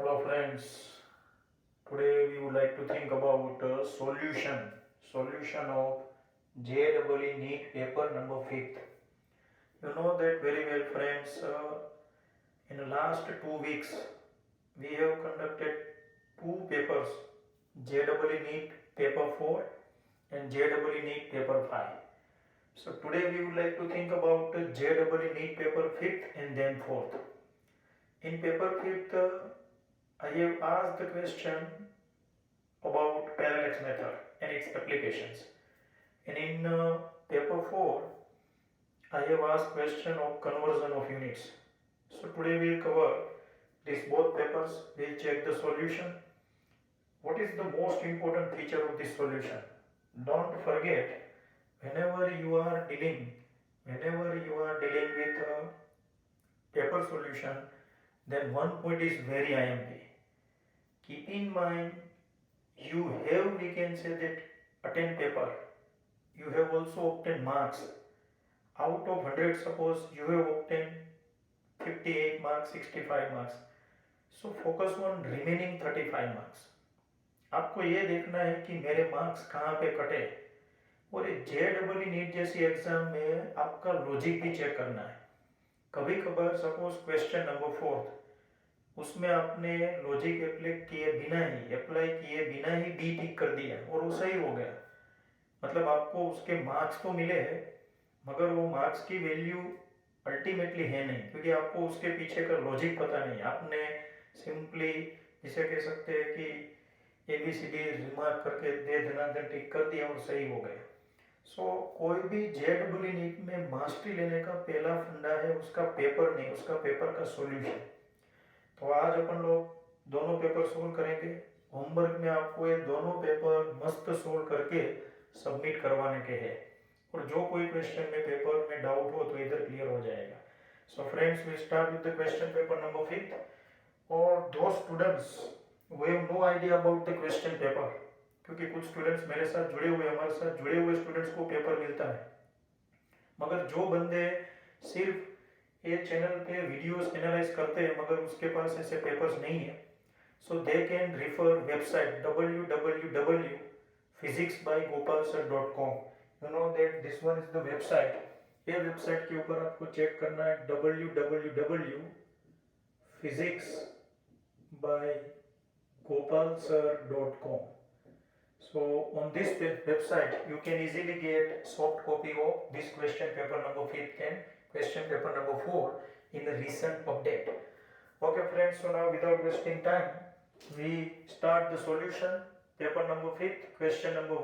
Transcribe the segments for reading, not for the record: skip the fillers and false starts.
Hello friends, today we would like to think about solution of JEE NEET paper number 5th. You know that very well friends, in the last 2 weeks we have conducted two papers, JEE NEET paper 4 and JEE NEET paper 5. So today we would like to think about JEE NEET paper 5th and then 4th. In paper 5th, I have asked the question about parallax method and its applications. And in paper 4, I have asked question of conversion of units. So today we will cover these both papers. We will check the solution. What is the most important feature of this solution? Don't forget, whenever you are dealing with a paper solution, then one point is very IMP. Keep in mind, you have, we can say that, attend paper, you have also obtained marks. Out of 100, suppose you have obtained 58 marks, 65 marks, so focus on remaining 35 marks. आपको ये देखना है कि मेरे marks कहाँ पे कटे, और ये JEE नीट जैसी एग्जाम में आपका लॉजिक भी चेक करना है. कभी कभार सपोज क्वेश्चन नंबर 4 उसमें आपने लॉजिक अप्लाई किए बिना ही बी टिक कर दिया और वो सही हो गया, मतलब आपको उसके मार्क्स तो मिले हैं मगर वो मार्क्स की वैल्यू अल्टीमेटली है नहीं, क्योंकि आपको उसके पीछे का लॉजिक पता नहीं. आपने सिंपली जिसे कह सकते हैं कि ABCD रिमार्क करके दे धनाधन टिक कर दिया और सही हो गया. सो कोई भी JEE नीट में मास्टरी लेने का पहला फंडा है उसका पेपर नहीं, उसका पेपर का सॉल्यूशन. तो आज अपन लोग दोनों पेपर सोल्व करेंगे. होमवर्क में आपको ये दोनों पेपर मस्त सोल्व करके सबमिट करवाने के हैं, और जो कोई क्वेश्चन में पेपर में डाउट हो तो इधर क्लियर हो जाएगा. So friends, we start with the question paper number 5. और दो स्टूडेंट्स वो have no idea about the question paper, क्योंकि कुछ स्टूडेंट्स मेरे साथ जुड़े हुए, हमारे साथ जुड़े हुए स्टूडेंट्स को पेपर मिलता है, मगर जो बंदे सिर्फ ये चैनल पे वीडियोस एनालाइज करते हैं मगर उसके पास ऐसे पेपर्स नहीं है, so they can refer website www.physicsbygopalsir.com. You know that this one is the website. ये वेबसाइट के ऊपर आपको चेक करना है www.physicsbygopalsir.com. So on this website you can easily get soft copy of this question paper number 5 and question paper number 4 in the recent update. Okay friends, so now without wasting time we start the solution. Paper number 5, question number 1.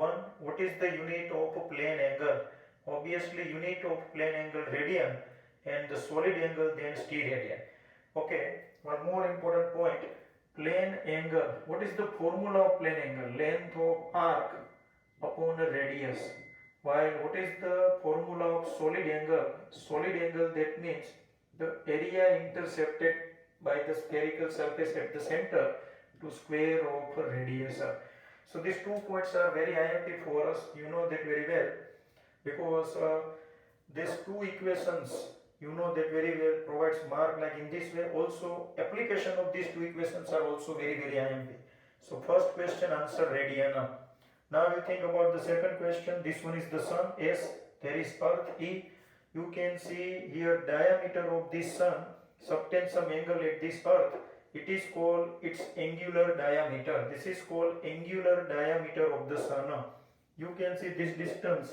What is the unit of plane angle? Obviously unit of plane angle radian, and the solid angle then steradian. Okay, one more important point. Plane angle. What is the formula of plane angle? Length of arc upon a radius. While what is the formula of solid angle? Solid angle, that means the area intercepted by the spherical surface at the center to square of a radius. So these 2 points are very IMP for us. You know that very well, because these 2 equations, you know that very well, provides mark like in this way. Also application of these 2 equations are also very IMP. So first question answer radian. Now we think about the second question. This one is the sun S, there is earth E. You can see here diameter of this sun subtends some angle at this earth. It is called its angular diameter. This is called angular diameter of the sun. You can see this distance,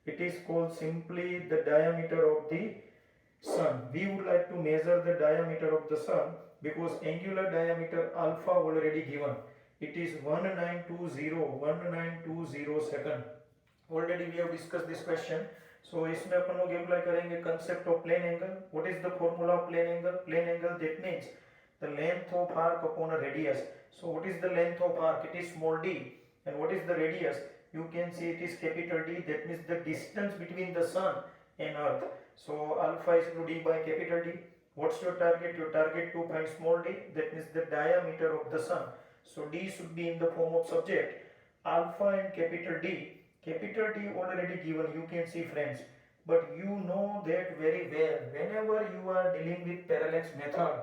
it is called simply the diameter of the sun. We would like to measure the diameter of the sun because angular diameter alpha already given. It is 1920 second. Already we have discussed this question. So इसमें अपन लोग apply करेंगे concept of plane angle. What is the formula of plane angle? Plane angle, that means the length of arc upon a radius. So what is the length of arc? It is small d. And what is the radius? You can see it is capital D. That means the distance between the sun and earth. So alpha is to D by capital D. What's your target? Your target to find small d, that means the diameter of the sun. So D should be in the form of subject. Alpha and capital D. Capital D already given, you can see friends. But you know that very well, whenever you are dealing with parallax method,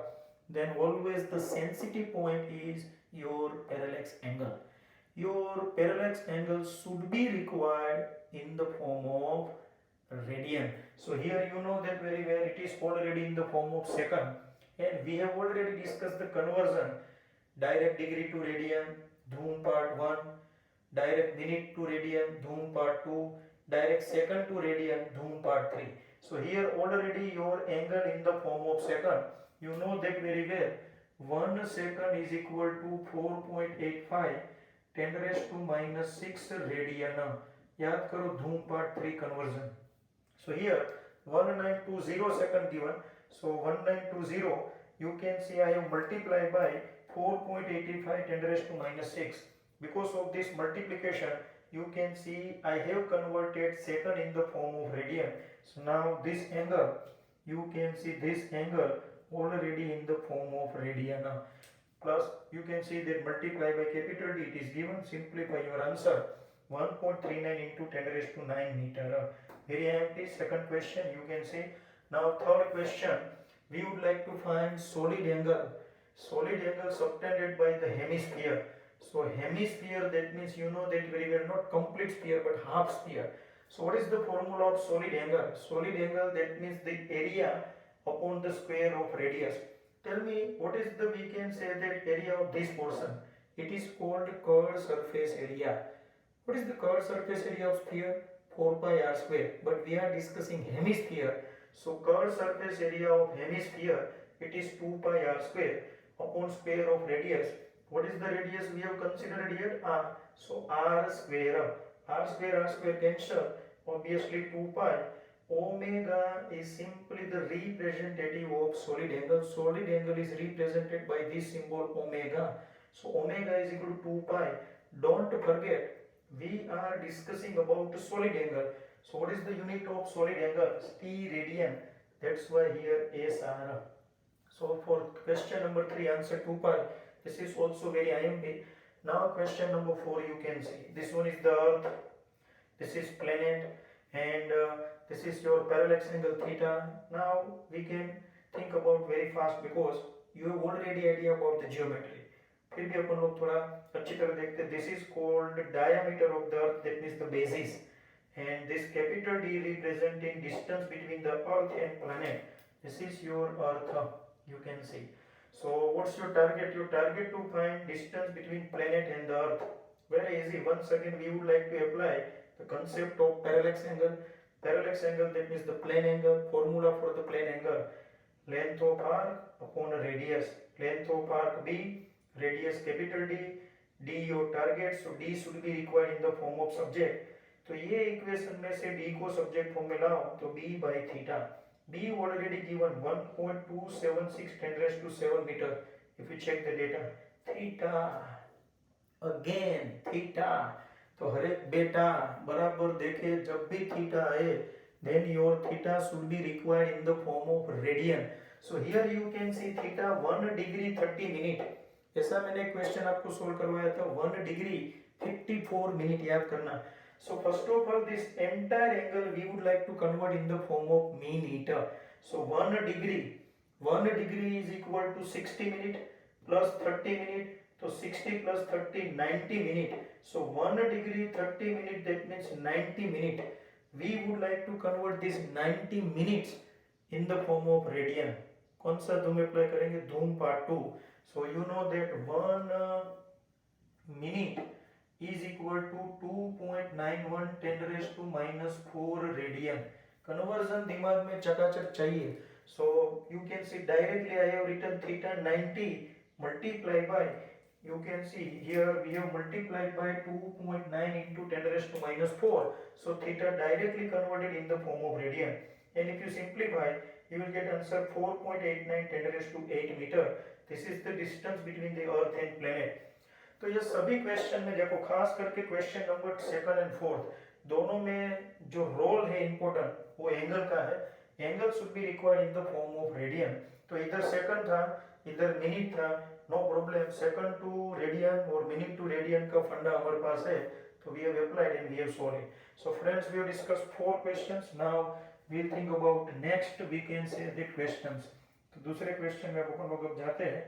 then always the sensitive point is your parallax angle. Your parallax angle should be required in the form of radian. So here you know that very well, it is already in the form of second, and we have already discussed the conversion. Direct degree to radian, Dhum part 1, direct minute to radian, Dhum part 2, direct second to radian, Dhum part 3. So here already your angle in the form of second, you know that very well. 1 second is equal to 4.85 10 raised to minus 6 radian. याद करो धूम part 3 conversion. So here 1920 second given. So 1920, you can see I have multiplied by 4.85 10 raised to minus 6. Because of this multiplication, you can see I have converted second in the form of radian. So now this angle, you can see this angle already in the form of radian. Plus you can see that multiply by capital D, it is given. Simplify your answer. 1.39 into 10 raised to 9 meter. Very empty. Second question you can see. Now third question, we would like to find solid angle. Solid angle subtended by the hemisphere. So hemisphere, that means you know that very well, not complete sphere but half sphere. So what is the formula of solid angle? Solid angle, that means the area upon the square of radius. Tell me, what is the, we can say that area of this portion? It is called curved surface area. What is the curved surface area of sphere? 4 pi r square. But we are discussing hemisphere. So curved surface area of hemisphere, it is 2 pi r square upon square of radius. What is the radius we have considered here? R. So r square cancel. Obviously 2 pi. Omega is simply the representative of solid angle. Solid angle is represented by this symbol omega. So omega is equal to 2 pi. Don't forget, we are discussing about solid angle. So what is the unit of solid angle? T radian. That's why here SR. So for question number 3, answer 2 pi. This is also very IMP. Now question number 4, you can see. This one is the earth. This is planet. And this is your parallax angle theta. Now we can think about very fast because you have already idea about the geometry. फिर भी अपन लोग थोड़ा अच्छी तरह देखते हैं. This is called diameter of the earth, that means the basis, and this capital D representing distance between the earth and planet. This is your earth, you can see. So what's your target? Your target to find distance between planet and the earth. Very easy. Once again we would like to apply the concept of parallax angle. Parallax angle, that means the plane angle. Formula for the plane angle: length of arc upon a radius. Length of arc B, radius capital D. D your target, so D should be required in the form of subject. तो ये equation में से D को subject form में लाओ तो B by theta. B already given 1.276 10 raised to 7 meter. If you check the data, theta again theta. तो हर एक बेटा बराबर देखे, जब भी थीटा आए then your theta should be required in the form of radian. So here you can see theta 1 degree 30 minute. ऐसा मैंने क्वेश्चन आपको सोल्व करवाया था. 1 डिग्री 54 मिनट याद करना. So first of all, this entire angle we would like to convert in the form of mean eta. So 1 degree is equal to 60 minute plus 30 minute. So 60 plus 30 90 minute. So 1 degree 30 minute, that means 90 minute. We would like to convert this 90 minutes in the form of radian. कौन सा धूम apply करेंगे? धूम part 2. So you know that 1 minute is equal to 2.91 10 raised to minus 4 radian. Conversion दिमाग में चकाचक चाहिए. So you can see directly I have written theta 90 multiplied by, you can see here we have multiplied by 2.9 into 10 raised to minus 4. So theta directly converted in the form of radian. And if you simplify, you will get answer 4.89 10 raised to 8 meter. This is the distance between the earth and planet. तो ये सभी question में देखो, खास करके question number 2 and 4 दोनों में जो रोल है इम्पोर्टेंट वो एंगल का है. Angle should be required in the form of radian. तो इधर सेकंड था, इधर मिनट था, no problem. Second to radian और मिनट टू रेडियन का फंडा हमारे पास है, तो we have applied and we have solved it. So friends, we have discussed 4 questions. Now we'll think about next, we can say the questions. तो दूसरे question में अपन लोग अब जाते हैं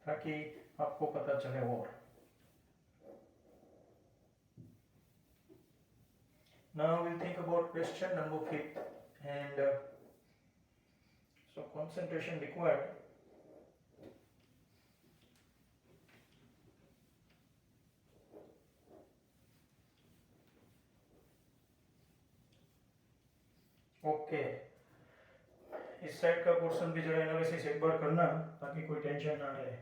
ताकि आपको पता चले और। Now we'll think about question number 5 and so concentration required. Okay, इस साइड का पोर्शन भी जरा एनालिसिस एक बार करना ताकि कोई टेंशन ना रहे।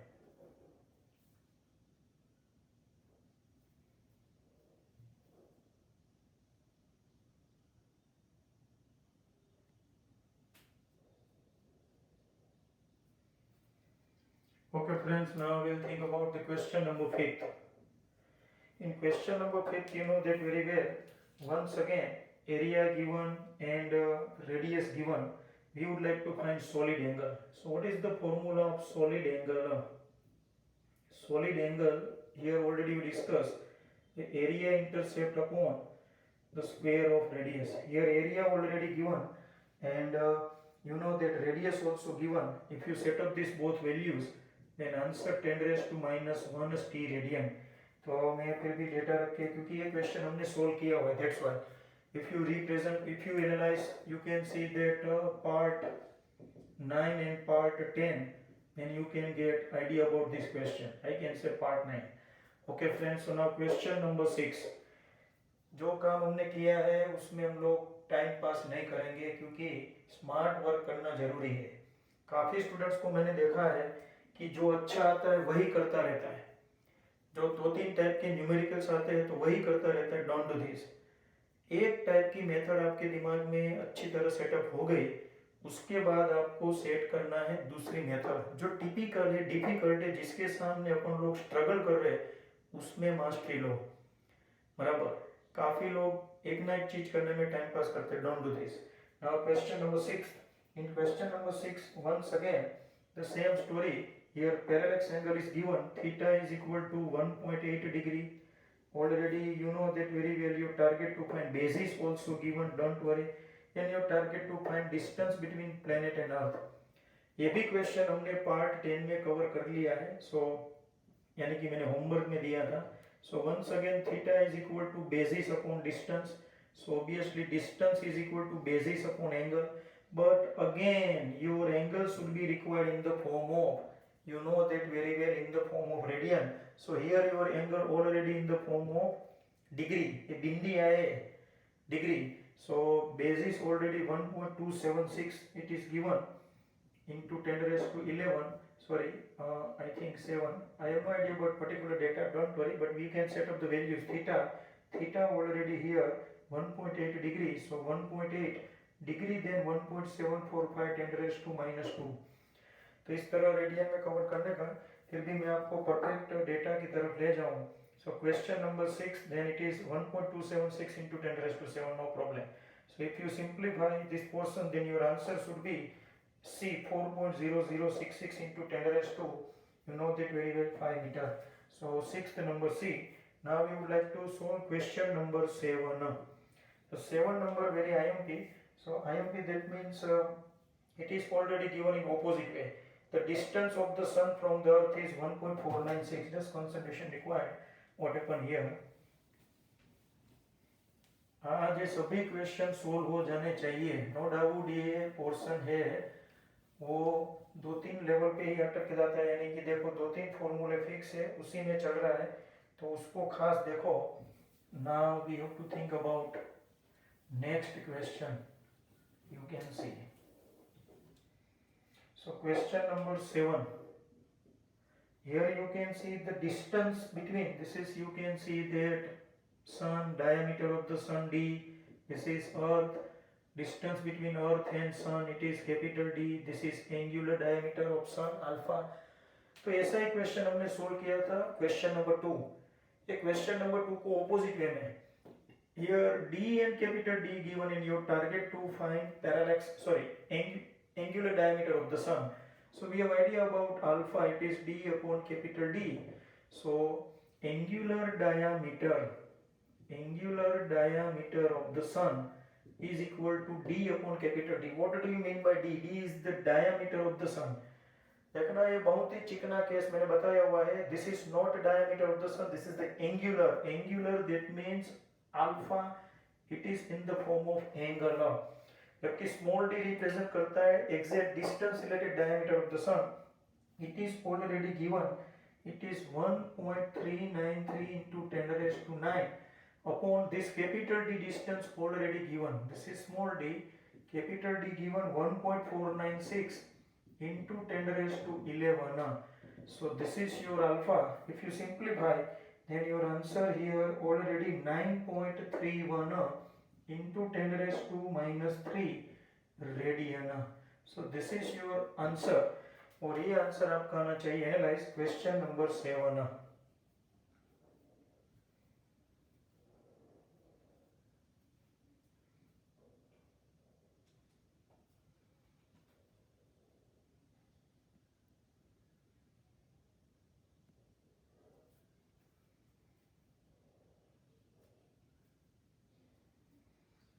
Okay friends, now we'll think about the question number 5. In question number 5, you know that very well. Once again, area given and radius given. We would like to find solid angle. So what is the formula of solid angle? Solid angle, here already we discussed, the area intercept upon the square of radius. Here area already given and you know that radius also given. If you set up these both values, then answer 10 raised to minus 1 t radian. तो मैं फिर भी data रख के, क्योंकि ये question हमने solve किया हुआ है, that's why if you represent, if you analyse, you can see that part 9 and part 10, then you can get idea about this question. I can say part 9. Okay friends, so now question number 6. जो काम हमने किया है उसमें हम लोग time pass नहीं करेंगे क्योंकि स्मार्ट वर्क करना जरूरी है। काफ़ी स्टूडेंट्स को मैंने देखा है कि जो अच्छा आता है वही करता रहता है, जो 2-3 टाइप के न्यूमेरिकल्स आते हैं तो वही करता रहता है, डोंट डू दिस। एक टाइप की मेथड आपके दिमाग में अच्छी तरह सेटअप हो गई, उसके बाद आपको सेट करना है दूसरी मेथड जो टिपिकल है, डिफिकल्ट है, जिसके सामने अपन लोग स्ट्रगल कर रहे हैं, उसमें मास्टरी लो। बराबर, काफ़ी लोग एक ना एक चीज करने में टाइम पास करते हैं, don't do this. Now question number 6. In question number 6, once again the same story. Here parallax angle is given, theta is equal to 1.8 degree. Already you know that very well. Your target to find basis also given, don't worry. And your target to find distance between planet and earth. ये भी question हमने part 10 में cover कर लिया है, सो यानी कि मैंने होमवर्क में दिया था। So once again theta is equal to basis upon distance. So obviously distance is equal to basis upon angle. But again your angle should be required in the form of, you know that very well, in the form of radian. So here your angle already in the form of degree. ये बिंदी आए degree. So basis already 1.276 it is given into 10 raised to 11. Sorry, I think 7. I have no idea about particular data, don't worry, but we can set up the values. Theta already here 1.8 degrees, so 1.8 degree, then 1.745 10 raised to minus 2. तो इस तरह radian में cover करने का, फिर भी मैं आपको परफेक्ट डेटा की तरफ ले जाऊँ। So question number 6, then it is 1.276 into 10 raised to 7, no problem. So if you simplify this portion, then your answer should be C, 4.0066 into 10 raised to, you know that very well, 5 meter. So sixth number C. Now we would like to solve question number 7. So 7 number very IMP. So IMP, that means it is already given in opposite way. The distance of the sun from the earth is 1.496. Just concentration required. What happened here? आज ये सभी question solve हो जाने चाहिए, no doubt. ये portion है वो 2-3 level पे ही अटक जाता है, यानी कि देखो 2-3 फॉर्मूले फिक्स है, उसी में चल रहा है, तो उसको खास देखो। Now we have to think about next question, you can see. So question number 7, here you can see the distance between, this is, you can see that sun, diameter of the sun d, this is earth, distance between earth and sun, it is capital D, this is angular diameter of sun alpha। तो ऐसा ही question हमने solve किया था question number 2। ये question number 2 को opposite way में, here D and capital D given in your target to find parallax, angular diameter of the sun. So we have idea about alpha, it is D upon capital D. So angular diameter of the sun is equal to D upon capital D. What do you mean by D? D is the diameter of the sun. एक ना ये बहुत ही चिकना case मैंने बताया हुआ है. This is not diameter of the sun, this is the angular that means alpha it is in the form of angle. जबकि स्मॉल डी रिप्रेजेंट करता है exact distance related diameter of the sun. It is already given, it is 1.393 into 10 raised to 9 upon this capital D distance already given. This is small d, capital D given 1.496 into 10 raised to 11. So this is your alpha. If you simplify, then your answer here already 9.31 into 10 raised to minus 3 radian. So this is your answer. और ये answer आपका आना चाहिए analyse question number 7.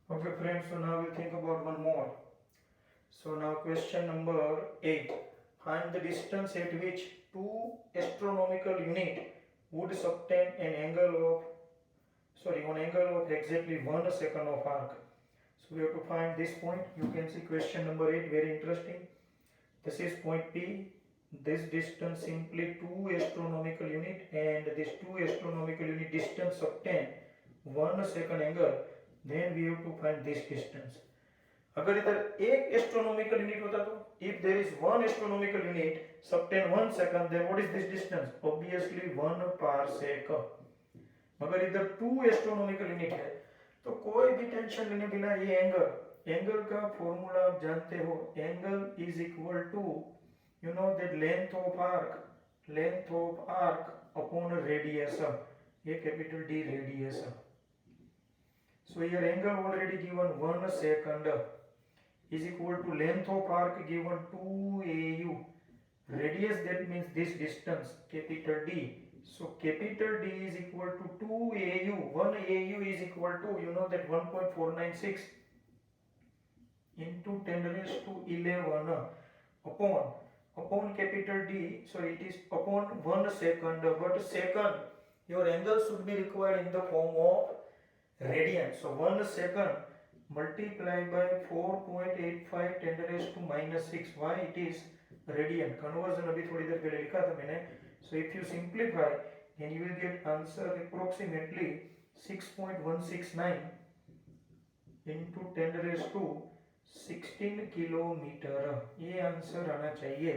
Okay friends, so now we'll think about one more. So now question number 8. Find the distance at which two astronomical unit would subtend an angle of exactly 1 second of arc. So we have to find this point. You can see question number 8, very interesting. This is point P. This distance simply 2 astronomical unit, and this 2 astronomical unit distance subtend 1 second angle. Then we have to find this distance. अगर इधर एक astronomical unit होता तो if there is one astronomical unit subtend 1 second, then what is this distance? Obviously 1 parsec. मगर इधर 2 astronomical unit है तो कोई भी टेंशन लेने बिना ये एंगल का फॉर्मूला आप जानते हो. Angle is equal to you know that length of arc upon radius. ये capital D radius. So here angle already given 1 second is equal to length of arc given 2 AU. Radius, that means this distance, capital D. So capital D is equal to 2 AU. 1 AU is equal to, you know that 1.496 into 10 raised to 11 upon capital D. Sorry, it is upon 1 second. But second, your angle should be required in the form of radian. So 1 second multiplied by 4.85 10 raised to minus 6. Why it is radian? Conversion अभी थोड़ी देर पहले लिखा था मैंने. So if you simplify, then you will get answer approximately 6.169 into 10 raised to 16 kilometre. ये answer आना चाहिए.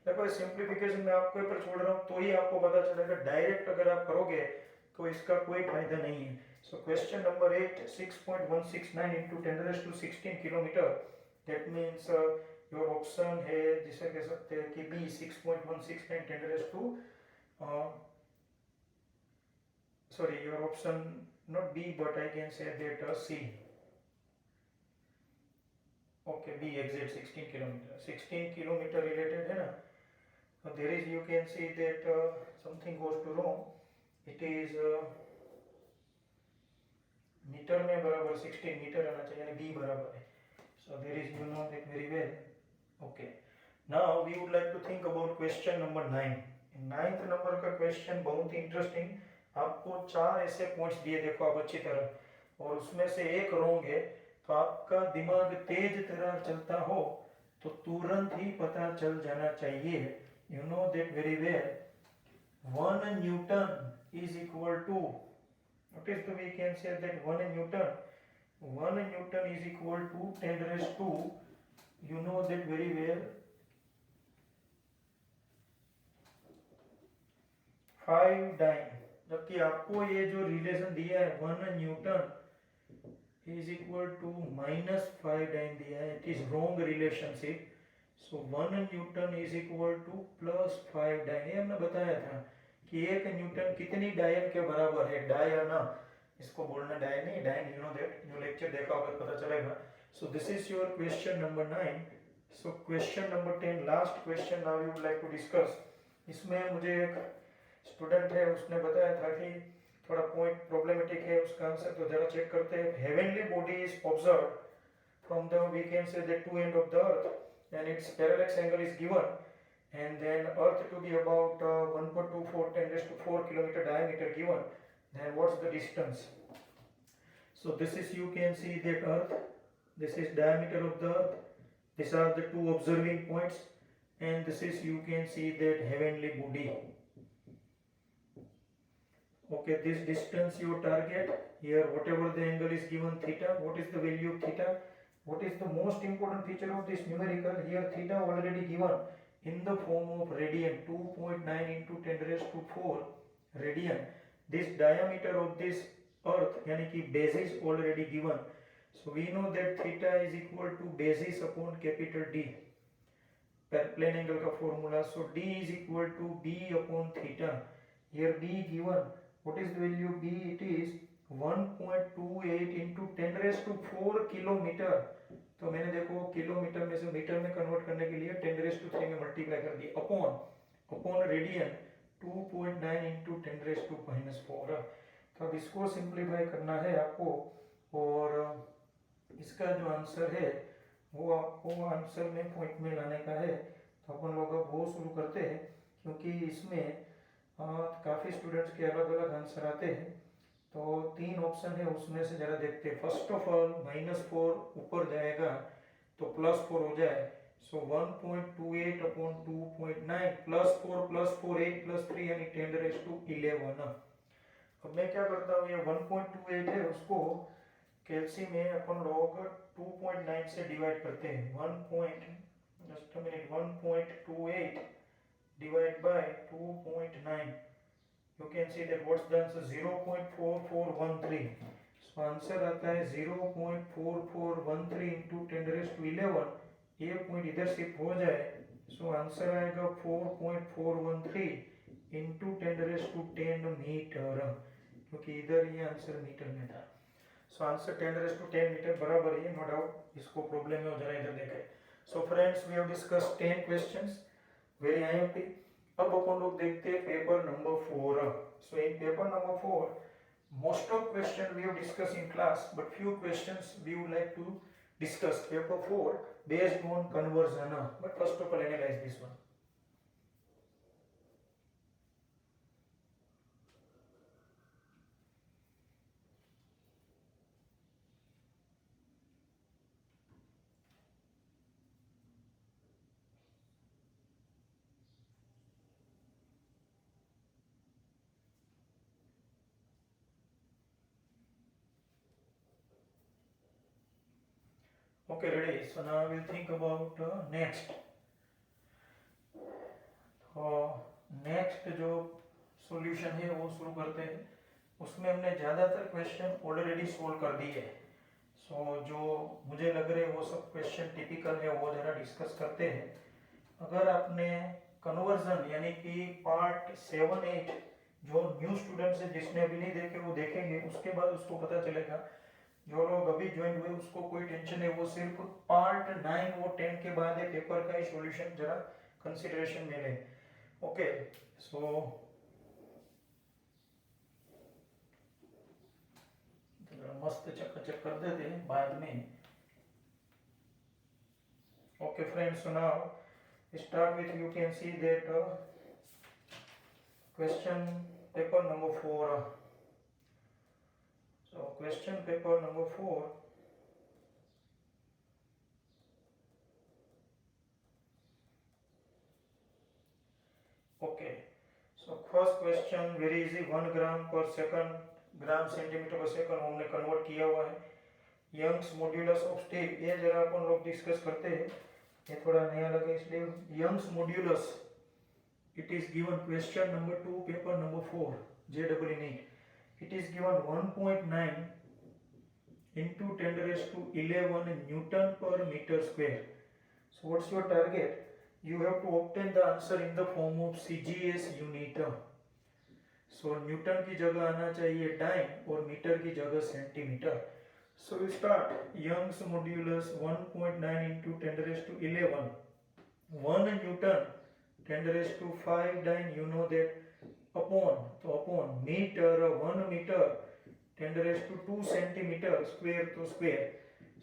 देखो सिंप्लीफिकेशन में आपको ऊपर छोड़ रहा हूँ तो ही आपको पता चलेगा. डायरेक्ट अगर आप करोगे तो इसका कोई फायदा नहीं है. So question number 8, 6.169 into 10 raised to 16 kilometre. That means your option है जिसे कह सकते हैं कि B 6.169 10 raised to sorry, your option not B but I can say that C. Okay, B exit 16 kilometer. 16 kilometer related है ना. So there is, you can see that something goes to wrong. It is metre में बराबर 16 metre आना चाहिए, यानी b बराबर है. So there is, you know that very well. Okay. Now we would like to think about question number 9. 9th number का question बहुत ही interesting. आपको 4 ऐसे पॉइंट्स दिए, देखो आप अच्छी तरह, और उसमें से एक रॉन्ग है. तो आपका दिमाग तेज तरह चलता हो तो तुरंत ही पता चल जाना चाहिए. You know that very well. 1 Newton is equal to, okay, so we can say that 1 Newton is equal to 10 raised to, you know that very well, 5 dyne. जबकि आपको ये जो रिलेशन दिया है 1 newton is equal to minus 5 dyne दिया है, it is wrong relationship. So 1 newton is equal to plus 5 dyne. ये हमने बताया था कि 1 न्यूटन कितनी डायन के बराबर है. डायना, इसको बोलना डायन नहीं, डायन, यू नो दैट, जो लेक्चर देखा होगा पता चलेगा. So this is your question number 9. So question number 10, last question now we would like to discuss. इसमें मुझे एक स्टूडेंट है, उसने बताया था कि थोड़ा पॉइंट प्रॉब्लमेटिक है, उसका आंसर तो जरा चेक करते हैं. Heavenly body is observe from the, we can say the two end of the earth, and its parallax angle is given, and then Earth to be about 1.24 10 raised to 4 kilometer diameter given, then what's the distance? So this is, you can see that Earth, this is diameter of the Earth, these are the two observing points, and this is, you can see that heavenly body. Okay, this distance you target here, whatever the angle is given theta. What is the value of theta? What is the most important feature of this numerical? Here theta already given in the form of radian, 2.9 into 10 raised to 4 radian. This diameter of this earth, yani ki basis, already given. So we know that theta is equal to basis upon capital D, plane angle का formula. So D is equal to B upon theta. Here B given. What is the value of B? It is 1.28 into 10 raised to 4 kilometre. तो मैंने देखो kilometre में से metre में convert करने के लिए 10 raised to 3 में मल्टीप्लाई कर दिया upon radian 2.9 into 10 raised to -4. तो अब इसको सिंप्लीफाई करना है आपको, और इसका जो आंसर है वो आपको आंसर में पॉइंट में लाने का है. तो अपन लोग अब वो शुरू करते हैं, क्योंकि इसमें काफ़ी स्टूडेंट्स के अलग अलग आंसर आते हैं. तो 3 ऑप्शन है, उसमें से जरा देखते हैं. फर्स्ट ऑफ ऑल -4 ऊपर जाएगा तो +4 हो जाए. सो 1.28 अपॉन 2.9 +4 8 +3 यानी 10 raised to 11. अब मैं क्या करता हूँ, ये 1.28 है, उसको कैलसी में अपन लोग 2.9 से डिवाइड करते हैं. 1.28 divided by 2.9. You can see that what's the answer? 0.4413. So answer आता है 0.4413 into 10 raised to 11. ये पॉइंट इधर शिफ्ट हो जाए, सो आंसर आएगा 4.413 into 10 raised to 10 मीटर, क्योंकि इधर ये आंसर मीटर में था. So answer 10 raised to 10 meter बराबर है, नो डाउट. इसको प्रॉब्लम में हो जरा इधर देखें. So friends, we have discuss 10 questions, very IMP. अब अपन लोग देखते हैं paper number 4. So in paper number 4, most of question we have discussed in class, but few questions we would like to discuss paper 4 based on conversion. But first of all, analyze this one. Okay, ready. So now we'll think about next. Next जो solution है वो शुरू करते हैं. उसमें हमने ज़्यादातर question already solve कर दिए. सो जो मुझे लग रहे वो सब क्वेश्चन टिपिकल है, वो ज़रा डिस्कस करते हैं. अगर आपने कन्वर्जन यानी कि पार्ट 7 8 जो न्यू स्टूडेंट्स है जिसने अभी नहीं देखे वो देखेंगे, उसके बाद उसको पता चलेगा. जो लोग अभी ज्वाइन हुए उसको कोई टेंशन है, वो सिर्फ पार्ट 9 और 10 के बाद है पेपर का ही सॉल्यूशन जरा कंसिडरेशन में लें. ओके, सो मस्त चक कर देते हैं बाद में. Okay friends, so now start with, you can see that question paper number 4. So question paper number 4. Okay, so first question very easy. 1 gram per second, gram centimetre पर सेकंड हमने कन्वर्ट किया हुआ है. यंग्स मॉड्यूलस ऑफ स्टील, ये जरा अपन लोग discuss करते हैं. ये थोड़ा नया लगा इसलिए. Young's modulus, it is given question number 2 paper number 4 JEE NEET. It is given 1.9 into 10 raised to 11 Newton per meter square. So what's your target? You have to obtain the answer in the form of CGS unit. So Newton की जगह आना चाहिए dine और metre की जगह centimetre. So we start. Young's modulus 1.9 into 10 raised to 11. 1 Newton 10 raised to 5 dyne, you know that, upon, तो upon meter 1 meter 10 raised to 2 centimeter square to square.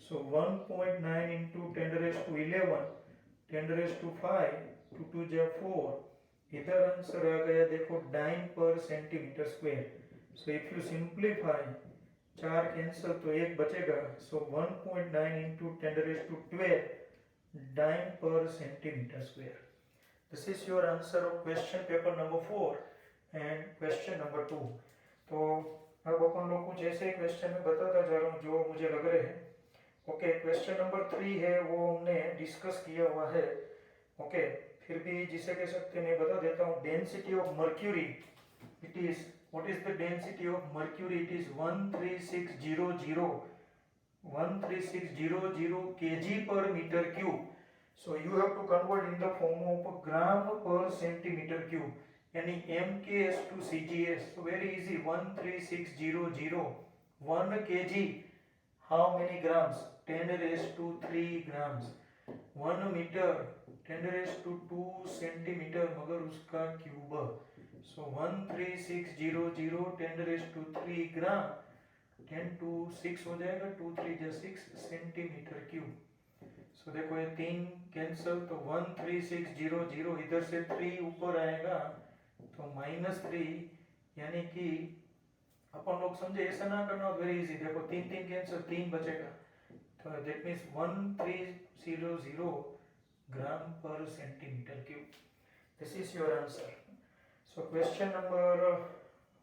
So 1.9 into 10 raised to 11 10 raised to 5 2 2 जा 4, इधर answer आ गया देखो 9 पर centimetre square. So if you simplify, 4 cancel तो 1 बचेगा. सो 1.9 into 10⁻12 9 पर centimetre square. This is your answer of question paper number 4 and question number 2. तो अब अपन लोग कुछ ऐसे क्वेश्चन में बताता जा रहा हूँ जो मुझे लग रहे हैं. ओके, क्वेश्चन नंबर 3 है वो हमने डिस्कस किया हुआ है. ओके, फिर भी जिसे कह सकते हैं मैं बता देता हूँ. Density of mercury, it is, what is the density of mercury? It is 13600 kg per meter cube. So you have to convert in the form of gram per centimeter cube, यानी MKS to CGS. So very easy, 13600 1 kg, how many grams? 10 raised to 3 grams. 1 meter 10 raised to 2 centimeter, मगर उसका cube. So 13600 10 raised to 3 gram, 10 to 6 हो जाएगा, 2 3 जा 6 centimetre cube. सो देखो ये 3 cancel तो 13600, इधर से 3 ऊपर आएगा तो -3, यानी कि अपन लोग समझे ऐसा ना करना, वेरी इजी. देखो 3 3 कैंसिल, 3 बचेगा, तो दैट मीन्स 1300 ग्राम पर centimeter cube. This is your answer. So question number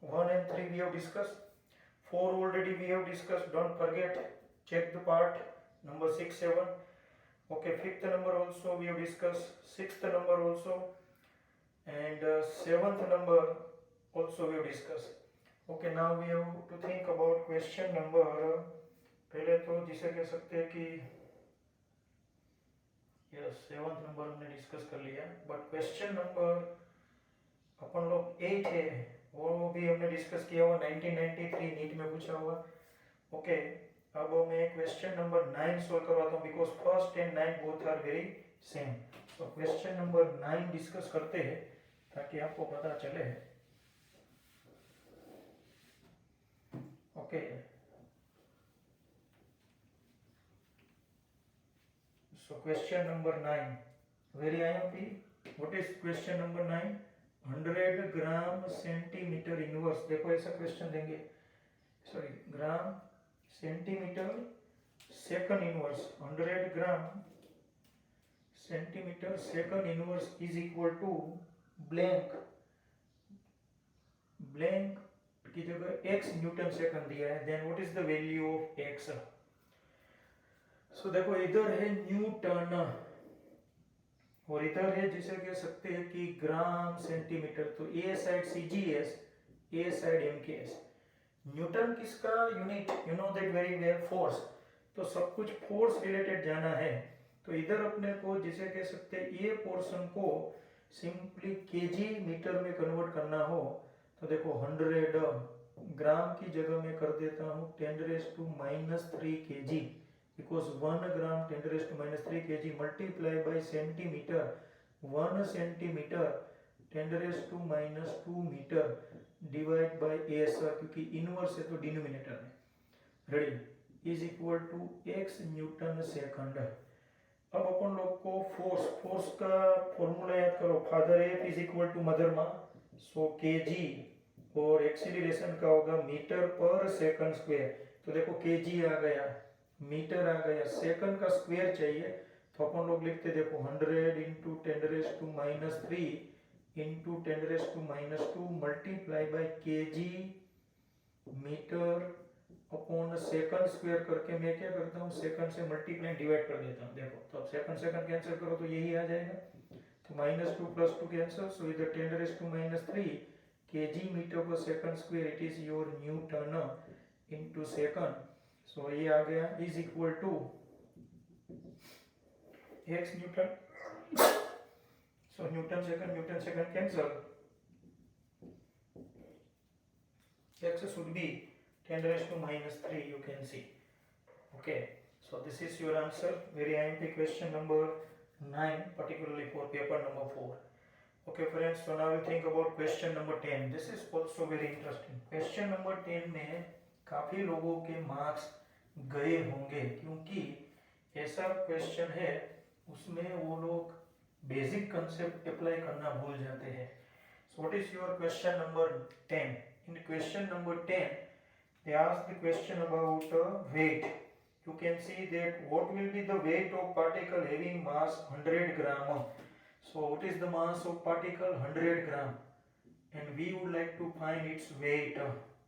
1 and 3 we have discussed. 4 already we have discussed. Don't forget, check the part number 6 7. Okay, 5th number also we have discussed. 6th number also, and 7th number also we have discussed. Okay, now we have to think about question number, पहले तो जिसे कह सकते हैं कि yes 7th number हमने discuss कर लिया, बट क्वेश्चन नंबर अपन लोग 8 है वो भी हमने डिस्कस किया हुआ, 1993 नीट में पूछा हुआ. ओके, अब मैं क्वेश्चन नंबर 9 सॉल्व करवाता हूँ, because first and 9 both are very same. तो क्वेश्चन नंबर 9 डिस्कस करते हैं ताकि आपको पता चले. Okay, so question number 9 very IMP. What is question number 9? 100 gram centimeter inverse. देखो ऐसा क्वेश्चन देंगे, sorry, gram centimeter second inverse. 100 gram centimeter second inverse is equal to blank. Blank की जगह x न्यूटन सेकंड दिया है. Then what is the value of x? सो देखो इधर है न्यूटन और इधर है जिसे कह सकते हैं कि ग्राम सेंटीमीटर. तो ए साइड CGS, ए साइड MKS. न्यूटन किसका unit? You know that very well, force. तो सब कुछ फोर्स रिलेटेड जाना है. तो इधर अपने को जिसे कह सकते हैं ये पोर्शन को सिंपली केजी मीटर में कन्वर्ट करना हो तो देखो 100 ग्राम की जगह में कर देता हूँ 10⁻³ kg, because 1 gram 10⁻³ kg multiply by centimeter. 1 centimeter 10⁻² meter divide by s, क्योंकि इनवर्स है तो डिनोमिनेटर में. Ready, is equal to x newton second. अब अपन लोग को फोर्स का फॉर्मूला याद करो. Father F is equal to mother माँ, सो kg, और एक्सीलरेशन का होगा मीटर पर सेकंड स्क्वायर. तो देखो kg आ गया, मीटर आ गया, सेकंड का स्क्वायर चाहिए तो अपन लोग लिखते देखो 100 into 10⁻³ into 10⁻² multiply by kg meter upon second square करके मैं क्या करता हूँ, सेकंड से मल्टीप्लाई डिवाइड कर देता हूँ. देखो तो अब सेकंड कैंसिल करो तो यही आ जाएगा. तो -2 + 2 कैंसिल, सो इधर 10⁻³ kg मीटर पर second square, it is your newton into second. So ये आ गया is equal to x newton. So newton second cancel, x should be 10⁻³ you can see. Okay, so this is your answer. Very IMP question number 9, particularly for paper number 4. Okay friends, so now we think about question number 10. This is also very interesting. Question number 10 में काफी लोगों के marks गए होंगे क्योंकि ऐसा question है उसमें वो लोग बेसिक कंसेप्ट अप्लाई करना भूल जाते हैं. So what is your question number 10? In question number 10, they ask the question about weight. You can see that what will be the weight of particle having mass 100 gram. So what is the mass of particle? 100 gram. And we would like to find its weight.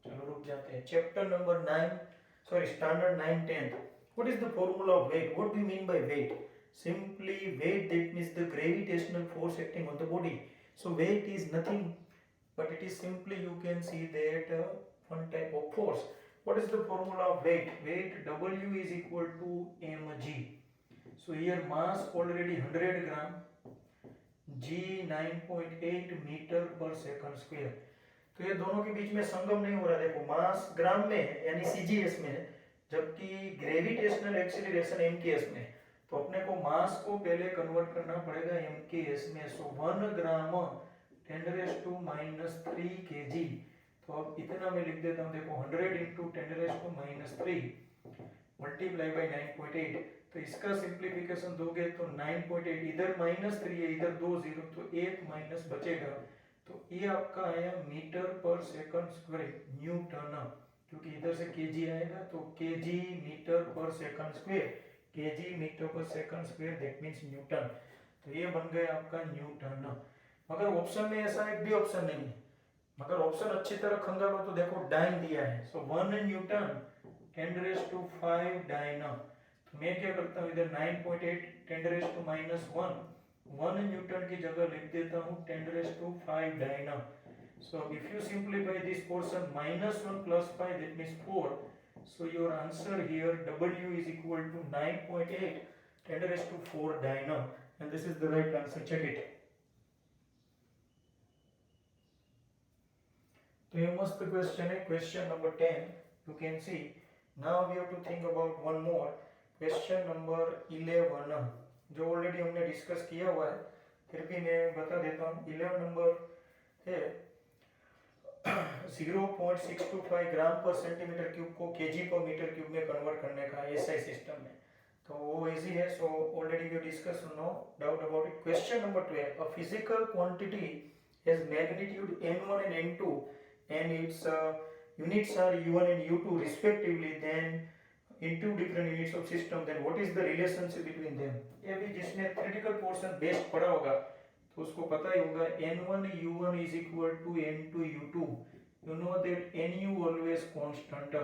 चलो रुक जाते हैं. Chapter number 9, sorry, standard 9 10th. What is the formula of weight? What do you mean by weight? Simply weight, that means the gravitational force acting on the body. So weight is nothing but it is simply, you can see that one type of force. What is the formula of weight? Weight W is equal to mg. So here mass already 100 gram, g 9.8 metre पर second square. तो ये दोनों के बीच में संगम नहीं हो रहा. देखो मास ग्राम में है यानी सीजीएस में है, जबकि ग्रेविटेशनल एक्सीलरेशन एमकेएस में. तो अपने को मास को पहले कन्वर्ट करना पड़ेगा एमकेएस में. सो 1 ग्राम 10⁻³ kg. तो अब इतना मैं लिख देता हूँ. देखो 100 × 10⁻³ मल्टीप्लाई बाय 9.8. तो इसका सिंप्लीफिकेशन दोगे तो 9.8 इधर -3 है, इधर 2 0, तो 1 माइनस बचेगा. तो ये आपका आया मीटर पर सेकंड स्क्वायर न्यूटन, क्योंकि इधर से केजी आएगा. तो केजी मीटर पर सेकंड स्क्वायर, केजी मीटर पर second square, that means Newton. तो ये बन गया आपका न्यूटन. मगर ऑप्शन में ऐसा एक भी ऑप्शन नहीं है. मगर ऑप्शन अच्छी तरह खंगालो तो देखो डाइन दिया है. सो 1 न्यूटन 10⁵ डाइन. तो मैं क्या करता हूँ, इधर 9.8 10⁻⁻1 1 न्यूटन की जगह लिख देता हूँ 10⁵ dyne. So if you simplify this portion -1 + 5 that means 4. So your answer here W is equal to 9.8 10⁴ dyne. And this is the right answer. Check it. तो ये मस्त क्वेश्चन है. Question number 10 you can see. Now we have to think about one more. Question number 11 जो already हमने discuss किया हुआ है, फिर भी मैं बता देता हूँ. 11 नंबर है 0.625 ग्राम पर सेंटीमीटर क्यूब को केजी पर मीटर क्यूब में कन्वर्ट करने का एसआई सिस्टम में. तो वो इजी है. So already we discuss, no doubt about it. Question number 12. A physical quantity has magnitude n1 and n2 and its units are u1 and u2 respectively, then in two different units of system, then what is the relationship between them? ये भी जिसने theoretical portion best पढ़ा होगा तो उसको पता ही होगा. n1 u1 is equal to n2 u2. you know that nu always constant.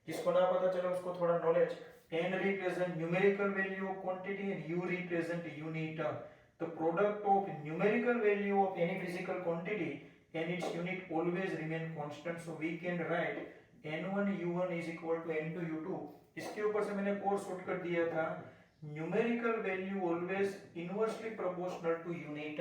जिसको ना पता चला उसको थोड़ा knowledge. n represent numerical value of quantity and u represent unit. The product of numerical value of any physical quantity and its unit always remain constant. So we can write n1 u1 is equal to n2 u2. इसके ऊपर से मैंने code shortcut दिया था, numerical value always inversely proportional to unit.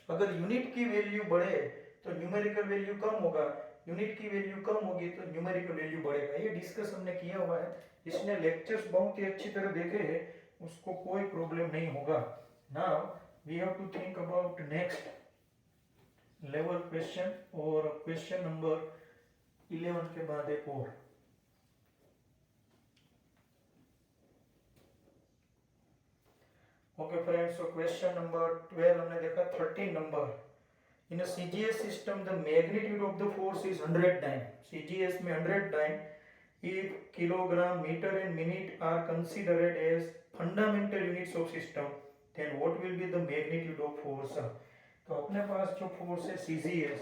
अगर unit की value बढ़े तो न्यूमेरिकल वैल्यू कम होगा, यूनिट की वैल्यू कम होगी तो न्यूमेरिकल वैल्यू बढ़ेगा. ये डिस्कस हमने किया हुआ है. इसने लेक्चर्स बहुत ही अच्छी तरह देखे हैं, उसको कोई प्रॉब्लम नहीं होगा. Now we have to think about next level question. और क्वेश्चन नंबर 11 के बाद एक और. Okay friends, so question number 12 हमने देखा. 13 नंबर. In a CGS system the magnitude of the force is 100 dyne. CGS में 100 dyne. If kilogram, meter and minute are considered as fundamental units of system, then what will be the magnitude of force? तो अपने पास जो force है CGS,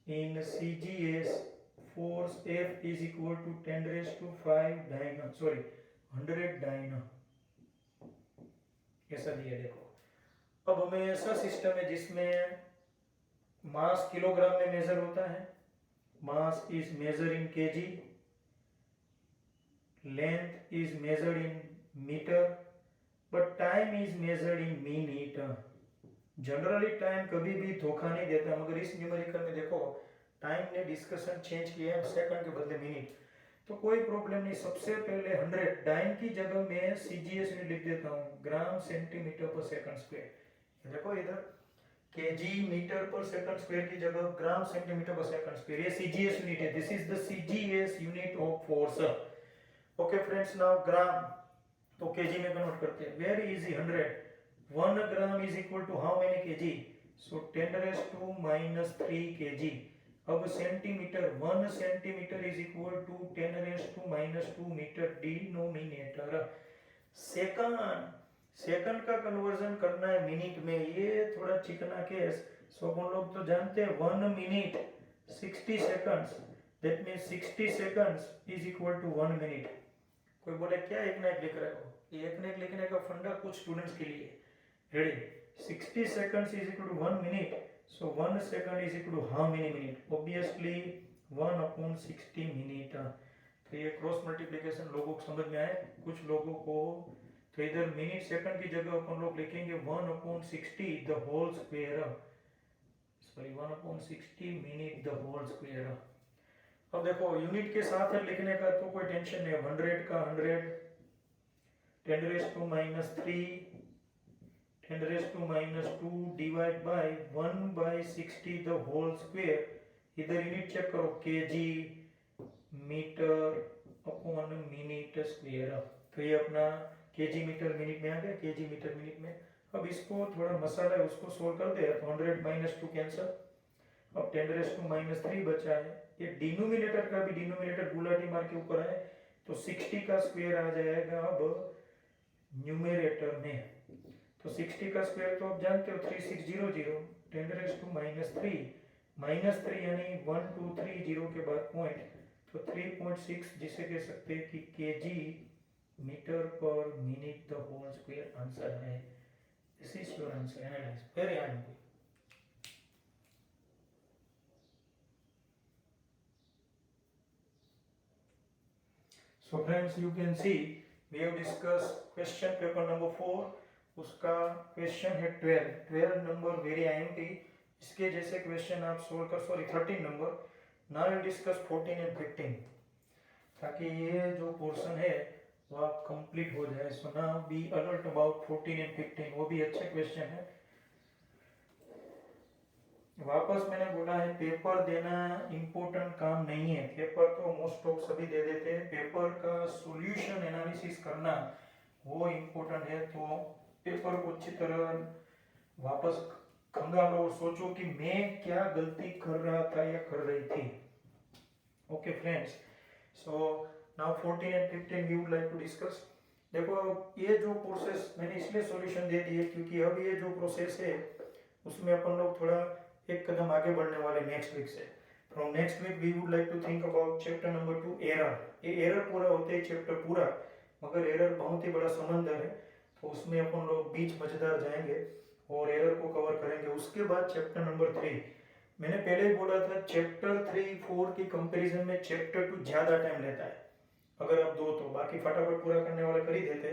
in CGS force F is equal to 10⁵ dyne, sorry 100 dyne, ऐसा दिया. देखो अब हमें ऐसा सिस्टम है जिसमें मास किलोग्राम में मेजर होता है, mass is measure in KG, length is measured in meter, but time is measured in minute. Generally time कभी भी धोखा नहीं देता, मगर इस न्यूमेरिकल में देखो टाइम ने डिस्कशन चेंज किया है, सेकंड के बदले मिनट. तो कोई प्रॉब्लम नहीं. सबसे पहले 100 डाइन की जगह मैं सीजीएस में लिख देता हूँ ग्राम सेंटीमीटर पर सेकंड स्क्वायर. देखो इधर केजी मीटर पर सेकंड स्क्वायर की जगह ग्राम सेंटीमीटर पर सेकंड स्क्वायर. ये सीजीएस यूनिट है. This is the CGS unit of force. Okay friends, now gram तो केजी में कन्वर्ट करते हैं. Very easy. 100 1 gram is equal to how many kg? So 10 raised to minus 3 kg. अब centimeter 1 centimeter is equal to 10 raised to minus 2 meter denominator. Second, second का conversion करना है minute में, ये थोड़ा चिकना केस. सो अपन लोग तो जानते हैं 1 minute 60 seconds, that means 60 seconds is equal to 1 minute. कोई बोले क्या एक ना एक लिख रहे हो? ये एक ना एक लिखने का फंडा कुछ स्टूडेंट्स के लिए. Ready? 60 seconds is equal to 1 minute. So 1 second is equal to how many minute? Obviously 1 upon 60 minute. तो ये क्रॉस मल्टीप्लिकेशन लोगों को समझ में आए? कुछ लोगों को तो इधर मिनट सेकंड की जगह अपन लोग लिखेंगे 1 upon 60 the whole square. Sorry 1 upon 60 minute the whole square. अब देखो यूनिट के साथ लिखने का तो कोई टेंशन नहीं. 100 का 100, 10 raised to minus 3, 10 raised to minus 2 divide by 1 by 60 the whole square. इधर यूनिट चेक करो, kg meter upon minute square. तो ये अपना kg मीटर मिनट में आ गया, kg मीटर मिनट में. अब इसको थोड़ा मसाला है उसको सोल्व कर दे. तो 100 minus 2 कैंसिल. अब 10 raised to minus 3 बचा है. ये डिनोमिनेटर का भी डिनोमिनेटर गुलाटी मार के ऊपर है तो 60 का स्क्वायर आ जाएगा अब न्यूमरेटर में. तो 60 का स्क्वायर तो आप जानते हो 3600. 10 raised to minus 3, माइनस 3 यानी 1 2 3 0 के बाद पॉइंट, तो 3.6 जिसे कह सकते हैं कि kg मीटर पर minute the whole square answer है. This is your answer. Analyse very hard. So friends, you can see we have discussed question paper number 4. उसका क्वेश्चन है 12 नंबर वेरी IMT. इसके जैसे क्वेश्चन आप सोल्व कर, sorry 13 number. Now will discuss 14 and 15 ताकि ये जो पोर्शन है वो आप कंप्लीट हो जाए. So now be alert about 14 and 15. वो भी अच्छे क्वेश्चन है. वापस मैंने बोला है पेपर देना इम्पोर्टेंट काम नहीं है. पेपर तो मोस्ट ऑफ सभी दे देते हैं. पेपर का सॉल्यूशन एनालिसिस करना वो इम्पोर्टेंट है. तो पेपर को अच्छी तरह वापस खंगालो और सोचो कि मैं क्या गलती कर रहा था या कर रही थी. Okay friends, so now 14 and 15 we would like to discuss. देखो ये जो प्रोसेस मैंने इसलिए सॉल्यूशन दे दिए क्योंकि अब ये जो प्रोसेस है उसमें अपन लोग थोड़ा एक कदम आगे बढ़ने वाले नेक्स्ट वीक से. From next week we would like to think about chapter number 2 error. ये एरर पूरा होते ही चैप्टर पूरा, मगर एरर बहुत ही बड़ा समंदर है तो उसमें अपन लोग बीच मजेदार जाएंगे और एरर को कवर करेंगे. उसके बाद चैप्टर नंबर 3. मैंने पहले ही बोला था चैप्टर 3 4 की कंपैरिजन में चैप्टर 2 ज़्यादा टाइम लेता है. अगर आप दो तो बाकी फटाफट पूरा करने वाले कर ही देते.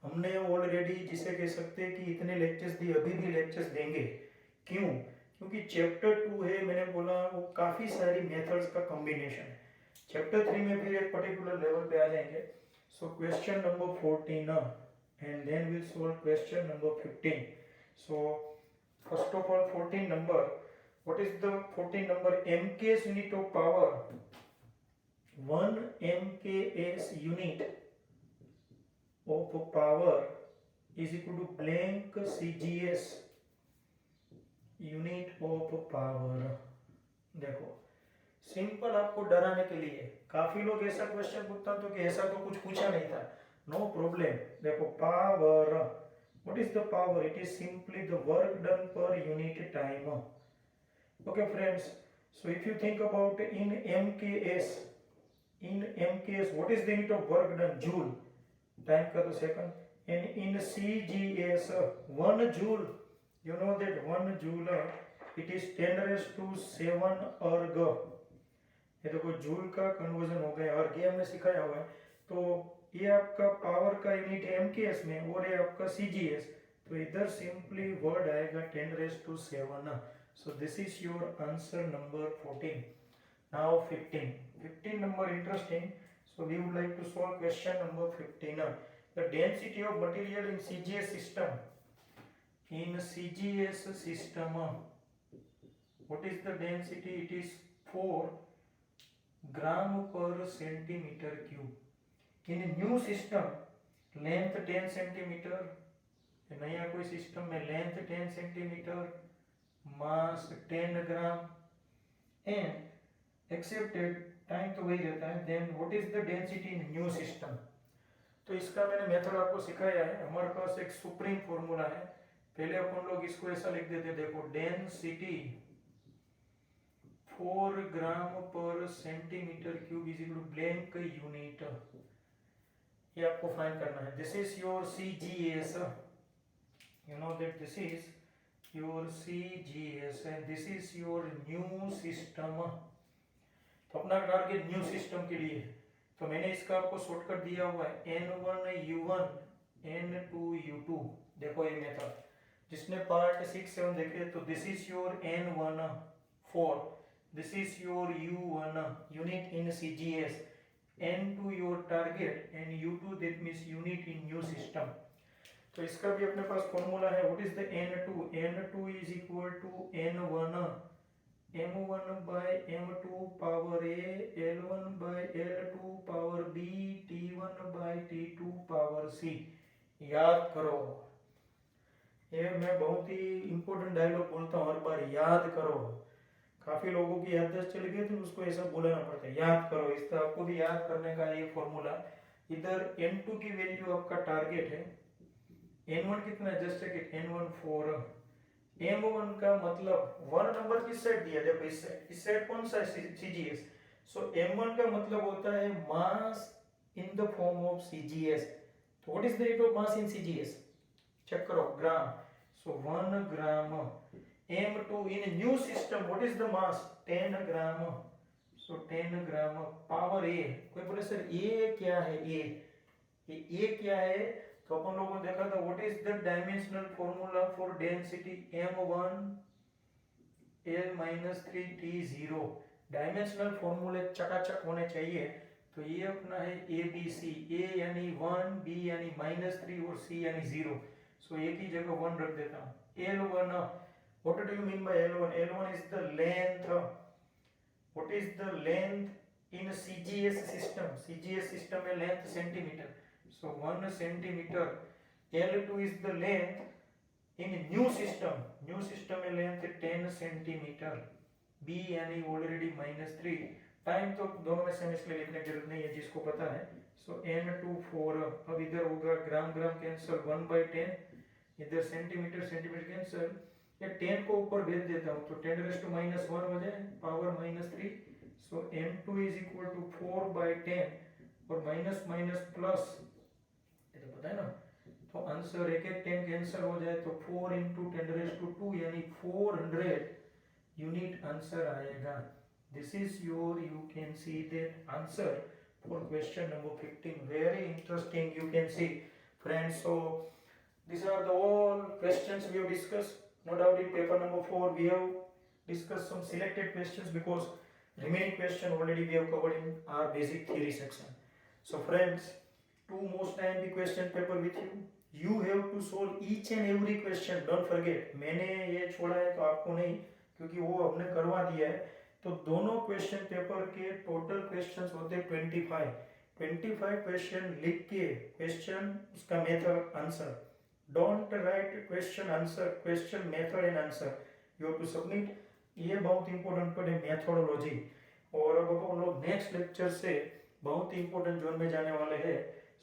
हमने ऑलरेडी जिसे कह सकते हैं कि इतने लेक्चर्स दिए, अभी भी लेक्चर्स देंगे. क्यों? क्योंकि चैप्टर 2 है, मैंने बोला वो काफ़ी सारी मेथड्स का कॉम्बिनेशन है. चैप्टर 3 में फिर एक पर्टिकुलर लेवल पे आ जाएंगे. सो question number 14 and then we'll solve question number 15. So first of all 14 number, what is the 14 number? MKS unit of power. 1 MKS unit of power is equal to blank CGS unit of power. देखो simple आपको डराने के लिए. काफी लोग ऐसा question पूछता तो कि ऐसा तो कुछ पूछा नहीं था. No problem. देखो power, what is the power? It is simply the work done per unit time. Okay friends, so if you think about in MKS, what is the unit of work done? Joule. Time का तो second. And in CGS 1 joule, you know that 1 joule it is 10 raised to 7 erg. ये देखो joule का conversion हो गया और ये हमने सिखाया हुआ है. तो ये आपका पावर का यूनिट है MKS में और ये आपका CGS. तो इधर सिंपली वर्ड आएगा 10 raised to 7. So this is your answer number 14. नाउ 15 number interesting. So we would like to solve question number 15. The density of material in CGS system. In CGS system, what is the density? It is 4 gram per centimeter cube. In a new system, length 10 centimeter, नया कोई system में length 10 centimeter, mass 10 gram and accepted time तो वही रहता है, then what is the density in new system. तो इसका मैंने मेथड आपको सिखाया है। हमारे पास एक सुप्रीम फॉर्मूला है। पहले अपन लोग इसको ऐसा लिख देते, देखो डेंसिटी 4 ग्राम पर centimeter cube is equal to blank unit, ये आपको फाइंड करना है। This is your CGS, you know that this is your CGS and this is your new system। तो अपना टारगेट न्यू सिस्टम के लिए, तो मैंने इसका आपको शॉर्टकट दिया हुआ है N1U1 N2U2। देखो ये मेथड, जिसने पार्ट 6 7 देखे तो this is your N1 this is your U1 unit in CGS, N2 your target and U2 that means unit in new system। तो इसका भी अपने पास फॉर्मूला है। What is the N2 is equal to N1 M1 by M2 power A L1 by L2 power B T1 by T2 power C। याद करो, ये मैं बहुत ही इंपॉर्टेंट डायलॉग बोलता हूँ हर बार, याद करो। काफी लोगों की याददाश्त चली गई तो उसको ऐसा बोलना पड़ता है, याद करो। इस तरह आपको भी याद करने का ये फॉर्मूला। इधर N2 की वैल्यू आपका टारगेट है, N1 कितना है, just check it, N1 4। M1 का मतलब 1 नंबर किस साइड दिया, देखो इस साइड कौन सा है, CGS। सो M1 का मतलब होता है mass in the form of CGS। तो what is the rate of mass in CGS, check करो, gram. So 1 gram. M2 in new system what is the mass, 10 gram. So 10 gram power A। कोई बोले sir A क्या है, A क्या है, तो अपन लोगों ने देखा था what is the dimensional formula for density M1 L-3 T0। Dimensional फॉर्मूले चकाचक होने चाहिए। तो ये अपना है ABC, A यानी 1, B यानी -3 और C यानी 0। सो एक ही जगह 1 रख देता हूँ। L1, what do you mean by L1? L1 is the length। What is the length in CGS system? CGS system में length centimetre, so 1 centimeter। L2 is the length in new system, new system में length 10 centimeter। B यानी already -3। Time तो दोनों में same इसलिए लिखने की जरूरत नहीं है, जिसको पता है। so N2 4। अब इधर होगा ग्राम ग्राम कैंसिल, 1/10, इधर सेंटीमीटर सेंटीमीटर कैंसिल। या 10 को ऊपर भेज देता हूँ तो 10⁻⁻1 हो जाए, power -3। So N2 is equal to 4/10 और माइनस माइनस प्लस, ये तो पता है ना। तो आंसर एक 10 कैंसिल हो जाए तो 4 × 10⁻², यानी 400 यूनिट आंसर आएगा। This is your, you can see that answer for question number 15। Very interesting, you can see friends। So these are the all questions we have discussed। No doubt in paper number 4 we have discussed some selected questions, because remaining question already we have covered in our basic theory section। So friends, 2 most IMP question paper with you। You have to solve each and every question, don't forget। मैंने ये छोड़ा है तो आपको नहीं, क्योंकि वो हमने करवा दिया है। तो दोनों क्वेश्चन पेपर के टोटल क्वेश्चंस होते हैं 25 क्वेश्चन लिख के क्वेश्चन, उसका method, answer. Don't write question answer, question method and answer, you have to submit। ये बहुत इंपॉर्टेंट पड़े मेथोडोलॉजी। और अब हम लोग नेक्स्ट लेक्चर से बहुत ही इंपॉर्टेंट जोन में जाने वाले हैं।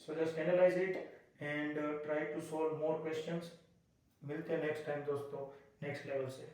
So just analyze it and try to solve more questions. मिलते हैं नेक्स्ट टाइम दोस्तों, नेक्स्ट लेवल से।